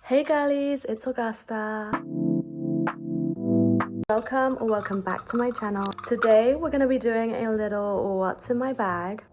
Hey girlies, it's Augusta. Welcome back to my channel. Today we're going to be doing a little what's in my bag.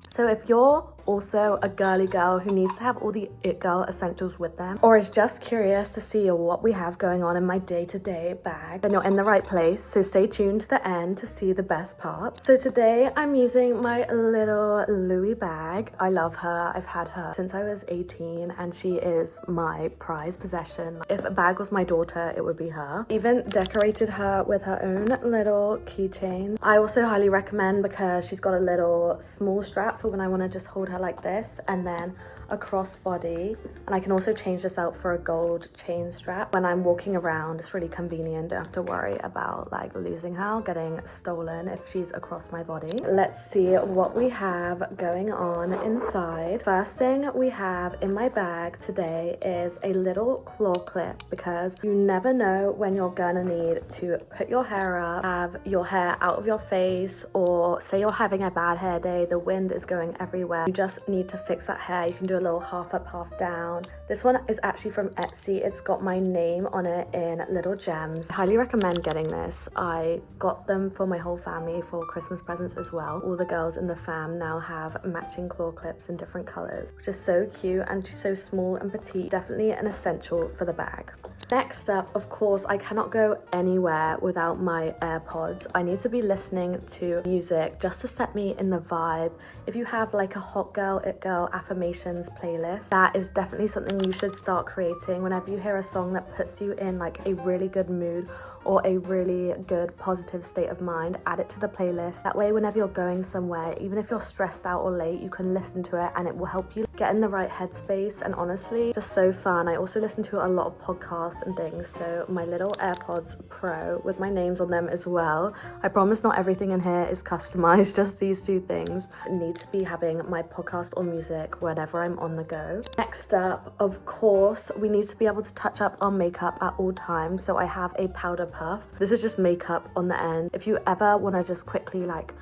So if you're also a girly girl who needs to have all the it girl essentials with them, or is just curious to see what we have going on in my day-to-day bag, then you're in the right place. So stay tuned to the end to see the best part. So today I'm using my little Louis bag. I love her. I've had her since I was 18 and she is my prized possession. If a bag was my daughter, it would be her. Even decorated her with her own little keychain. I also highly recommend because she's got a little small strap for when I want to just hold her like this, and then a crossbody, and I can also change this out for a gold chain strap. When I'm walking around, it's really convenient. Don't have to worry about like losing her or getting stolen if she's across my body. Let's see what we have going on inside. First thing we have in my bag today is a little claw clip, because you never know when you're gonna need to put your hair up, have your hair out of your face, or say you're having a bad hair day, the wind is going everywhere, you just need to fix that hair. You can do a little half up, half down. This one is actually from Etsy. It's got my name on it in little gems. I highly recommend getting this. I got them for my whole family for Christmas presents as well. All the girls in the fam now have matching claw clips in different colors, which is so cute, and she's so small and petite. Definitely an essential for the bag. Next up, of course, I cannot go anywhere without my AirPods. I need to be listening to music just to set me in the vibe. If you have like a hot girl, it girl affirmations playlist, that is definitely something you should start creating. Whenever you hear a song that puts you in like a really good mood or a really good positive state of mind, add it to the playlist. That way, whenever you're going somewhere, even if you're stressed out or late, you can listen to it and it will help you get in the right headspace. And honestly, just so fun. I also listen to a lot of podcasts and things, so my little AirPods Pro with my names on them as well. I promise not everything in here is customized, just these two things. I need to be having my podcast or music whenever I'm on the go. Next up, of course, we need to be able to touch up our makeup at all times, so I have a powder puff. This is just makeup on the end. If you ever want to just quickly like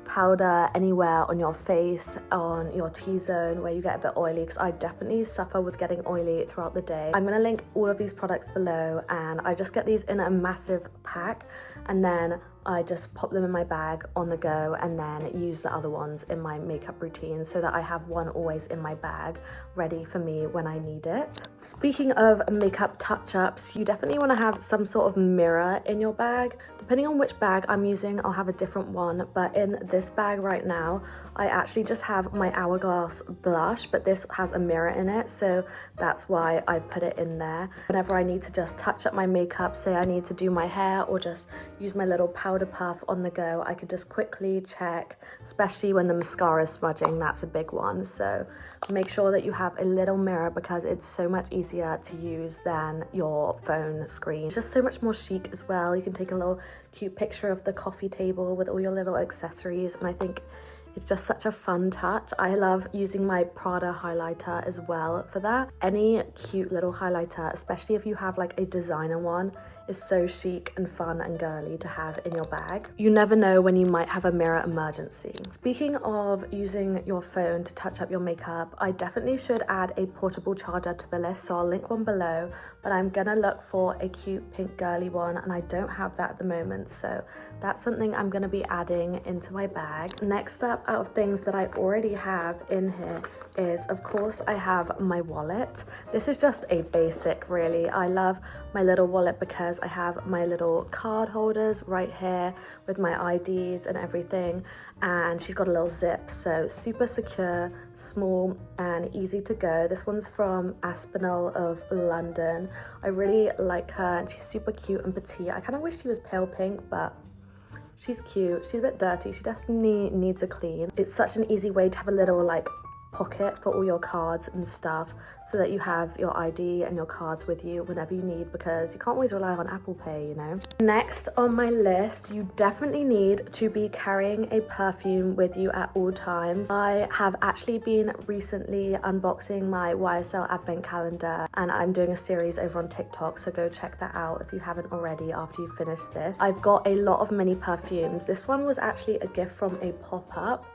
powder anywhere on your face, on your T-zone where you get a bit oily, because I definitely suffer with getting oily throughout the day. I'm going to link all of these products below, and I just get these in a massive pack, and then I just pop them in my bag on the go, and then use the other ones in my makeup routine so that I have one always in my bag ready for me when I need it. Speaking of makeup touch-ups, you definitely want to have some sort of mirror in your bag. Depending on which bag I'm using, I'll have a different one, but in this bag right now, I actually just have my Hourglass blush, but this has a mirror in it, so that's why I put it in there. Whenever I need to just touch up my makeup, say I need to do my hair or just use my little powder puff on the go, I could just quickly check, especially when the mascara is smudging. That's a big one, so make sure that you have a little mirror because it's so much easier to use than your phone screen. It's just so much more chic as well. You can take a little cute picture of the coffee table with all your little accessories, and I think it's just such a fun touch. I love using my Prada highlighter as well for that. Any cute little highlighter, especially if you have like a designer one, is so chic and fun and girly to have in your bag. You never know when you might have a mirror emergency. Speaking of using your phone to touch up your makeup, I definitely should add a portable charger to the list, so I'll link one below, but I'm gonna look for a cute pink girly one, and I don't have that at the moment, so that's something I'm gonna be adding into my bag. Next up, out of things that I already have in here, is of course I have my wallet. This is just a basic really. I love my little wallet because I have my little card holders right here with my IDs and everything, and she's got a little zip, so super secure, small and easy to go. This one's from Aspinal of London. I really like her and she's super cute and petite. I kind of wish she was pale pink, but she's cute. She's a bit dirty. She definitely needs a clean. It's such an easy way to have a little like pocket for all your cards and stuff, so that you have your ID and your cards with you whenever you need, because you can't always rely on Apple Pay, you know. Next on my list, you definitely need to be carrying a perfume with you at all times. I have actually been recently unboxing my YSL advent calendar, and I'm doing a series over on TikTok, so go check that out if you haven't already after you finish this. I've got a lot of mini perfumes. This one was actually a gift from a pop-up,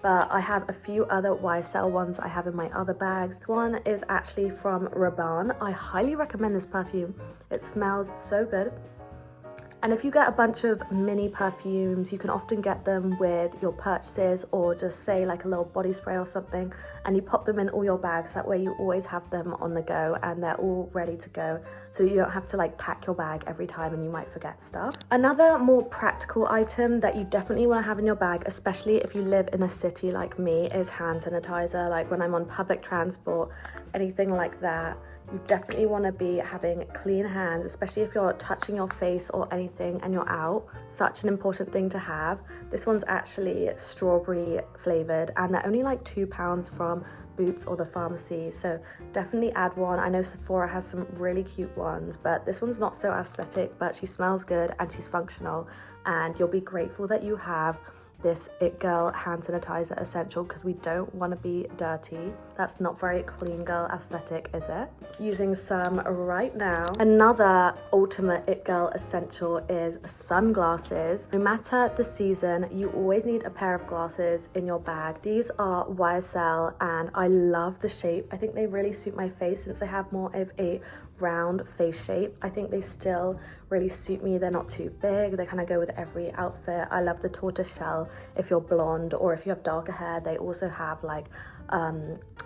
but I have a few other YSL ones I have in my other bags. One is actually from Rebanne. I highly recommend this perfume. It smells so good. And if you get a bunch of mini perfumes, you can often get them with your purchases, or just say like a little body spray or something, and you pop them in all your bags. That way you always have them on the go and they're all ready to go, so you don't have to like pack your bag every time and you might forget stuff. Another more practical item that you definitely want to have in your bag, especially if you live in a city like me, is hand sanitizer. Like when I'm on public transport, anything like that, you definitely want to be having clean hands, especially if you're touching your face or anything and you're out. Such an important thing to have. This one's actually strawberry flavored and they're only like £2 from Boots or the pharmacy, so definitely add one. I know Sephora has some really cute ones, but this one's not so aesthetic, but she smells good and she's functional, and you'll be grateful that you have this It Girl hand sanitizer essential, because we don't want to be dirty. That's not very clean girl aesthetic, is it? Using some right now. Another ultimate It Girl essential is sunglasses. No matter the season, you always need a pair of glasses in your bag. These are YSL and I love the shape. I think they really suit my face since they have more of a round face shape. I think they still really suit me. They're not too big. They kind of go with every outfit. I love the tortoise shell if you're blonde, or if you have darker hair. They also have like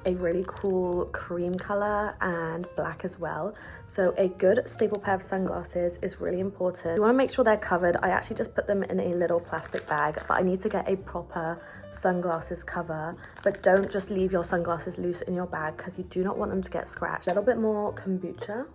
a really cool cream color and black as well. So a good stable pair of sunglasses is really important. You want to make sure they're covered. I actually just put them in a little plastic bag, but I need to get a proper sunglasses cover. But don't just leave your sunglasses loose in your bag, because you do not want them to get scratched. A little bit more kombucha.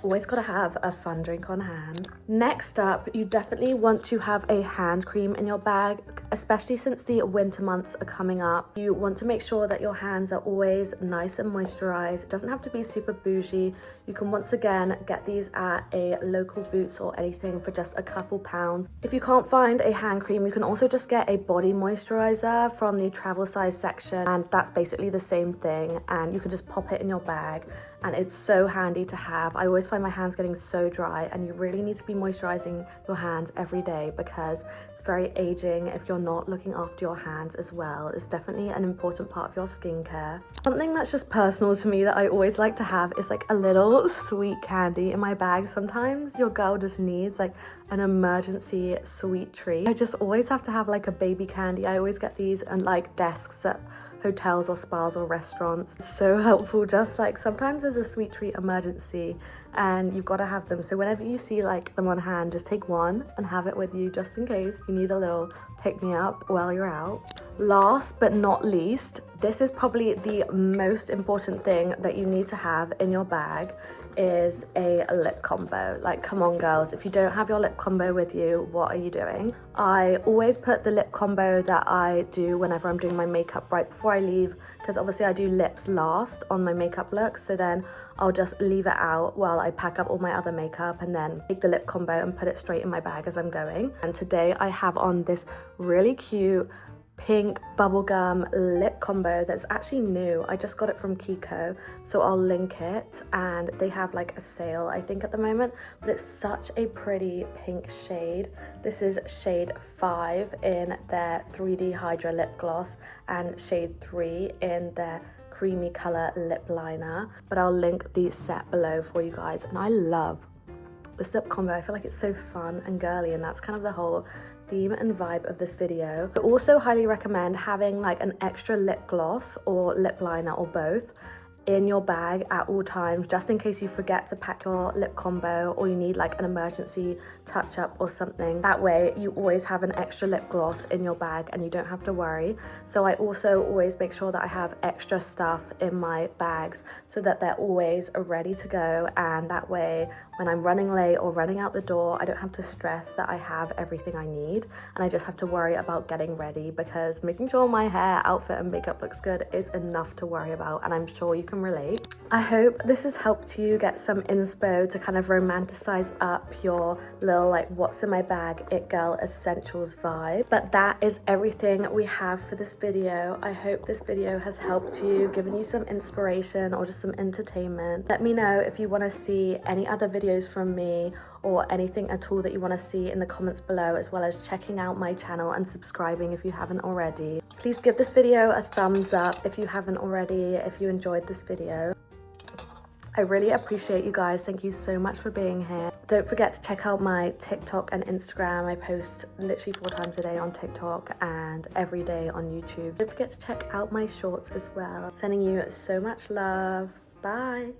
Always gotta have a fun drink on hand. Next up, you definitely want to have a hand cream in your bag, especially since the winter months are coming up. You want to make sure that your hands are always nice and moisturized. It doesn't have to be super bougie. You can once again get these at a local Boots or anything for just a couple pounds. If you can't find a hand cream, you can also just get a body moisturizer from the travel size section, and that's basically the same thing, and you can just pop it in your bag. And it's so handy to have. I always find my hands getting so dry, and you really need to be moisturizing your hands every day, because it's very aging if you're not looking after your hands as well. It's definitely an important part of your skincare. Something that's just personal to me that I always like to have is like a little sweet candy in my bag. Sometimes your girl just needs like an emergency sweet treat. I just always have to have like a baby candy. I always get these and like desks at hotels or spas or restaurants. It's so helpful. Just like sometimes there's a sweet treat emergency and you've got to have them. So whenever you see like them on hand, just take one and have it with you, just in case you need a little pick me up while you're out. Last but not least, this is probably the most important thing that you need to have in your bag, is a lip combo. Like, come on girls, if you don't have your lip combo with you, what are you doing? I always put the lip combo that I do whenever I'm doing my makeup right before I leave, because obviously I do lips last on my makeup look, so then I'll just leave it out while I pack up all my other makeup and then take the lip combo and put it straight in my bag as I'm going. And today I have on this really cute pink bubblegum lip combo that's actually new. I just got it from Kiko, so I'll link it, and they have like a sale I think at the moment, but it's such a pretty pink shade. This is shade 5 in their 3D Hydra lip gloss and shade 3 in their creamy color lip liner, but I'll link the set below for you guys. And I love this lip combo. I feel like it's so fun and girly, and that's kind of the whole theme and vibe of this video. I also highly recommend having like an extra lip gloss or lip liner or both in your bag at all times, just in case you forget to pack your lip combo or you need like an emergency touch up or something. That way you always have an extra lip gloss in your bag and you don't have to worry. So I also always make sure that I have extra stuff in my bags so that they're always ready to go, and that way when I'm running late or running out the door, I don't have to stress that I have everything I need, and I just have to worry about getting ready, because making sure my hair, outfit and makeup looks good is enough to worry about, and I'm sure you can relate. I hope this has helped you get some inspo to kind of romanticize up your little like what's in my bag it girl essentials vibe. But that is everything we have for this video. I hope this video has helped you, given you some inspiration or just some entertainment. Let me know if you want to see any other videos from me or anything at all that you want to see in the comments below, as well as checking out my channel and subscribing if you haven't already. Please give this video a thumbs up if you haven't already, if you enjoyed this video. I really appreciate you guys. Thank you so much for being here. Don't forget to check out my TikTok and Instagram. I post literally 4 times a day on TikTok and every day on YouTube. Don't forget to check out my shorts as well. Sending you so much love. Bye.